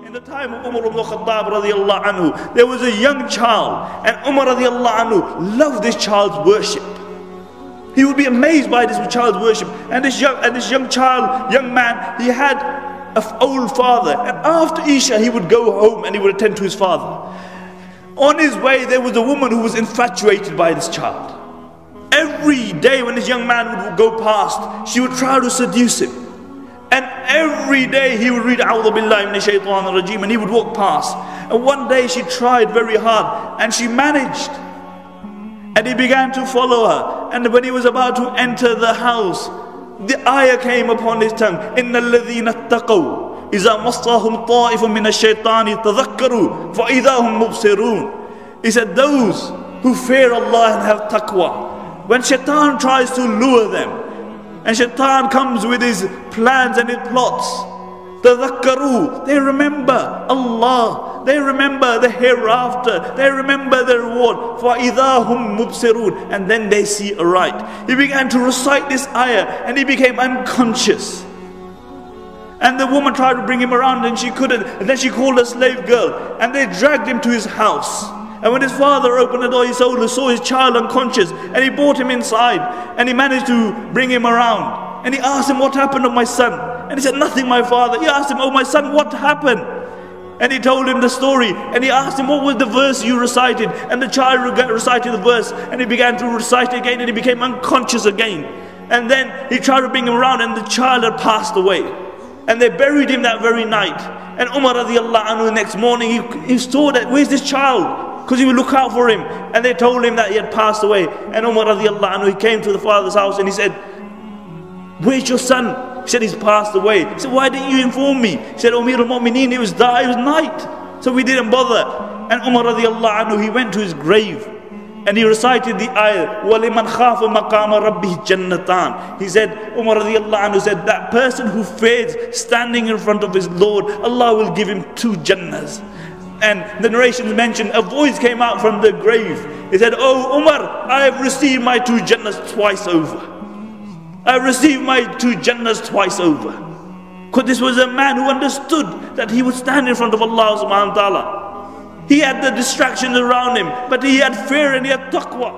In the time of Umar ibn Khattab radiallahu anhu, there was a young child, and Umar radiallahu anhu loved this child's worship. He would be amazed by this child's worship. And this young man, he had an old father, and after Isha he would go home and he would attend to his father. On his way there was a woman who was infatuated by this child. Every day when this young man would go past, she would try to seduce him. And every day he would read A'udhu Billahi Minash Shaitanir Rajeem, and he would walk past. And one day she tried very hard and she managed. And he began to follow her. And when he was about to enter the house, the ayah came upon his tongue. إِنَّ الَّذِينَ اتَّقَوْا إِذَا مَصَّهُمْ طَائِفٌ مِّنَ الشَّيْطَانِ تَذَكَّرُوا فَإِذَا هُمْ مُبْصِرُونَ. He said, those who fear Allah and have taqwa, when shaitan tries to lure them, and shaitan comes with his plans and his plots, tadhakkaru, they remember Allah, they remember the hereafter, they remember the reward. فَإِذَا هُمْ مُبْصِرُونَ. And then they see aright. He began to recite this ayah and he became unconscious. And the woman tried to bring him around and she couldn't. And then she called a slave girl and they dragged him to his house. And when his father opened the door, he saw his child unconscious, and he brought him inside, and he managed to bring him around. And he asked him, what happened to my son? And he said, nothing, my father. He asked him, oh my son, what happened? And he told him the story, and he asked him, what was the verse you recited? And the child recited the verse, and he began to recite it again, and he became unconscious again. And then he tried to bring him around, and the child had passed away. And they buried him that very night. And Umar radiallahu anhu, the next morning, he saw that, where's this child? Because he would look out for him. And they told him that he had passed away. And Umar radiallahu anhu, he came to the father's house and he said, where's your son? He said, he's passed away. He said, why didn't you inform me? He said, Amir al-Mu'mineen, it was night. So we didn't bother. And Umar radiallahu anhu, he went to his grave. And he recited the ayah, وَلِمَنْ خَافَ مَقَامَ رَبِّهِ جَنَّتَانِ. He said, Umar radiallahu anhu said, that person who fears standing in front of his Lord, Allah will give him 2 Jannahs. And the narrations mentioned, a voice came out from the grave. He said, oh Umar, I have received my 2 Jannahs twice over. I have received my 2 Jannahs twice over. Because this was a man who understood that he would stand in front of Allah subhanahu wa ta'ala. He had the distractions around him, but he had fear and he had taqwa.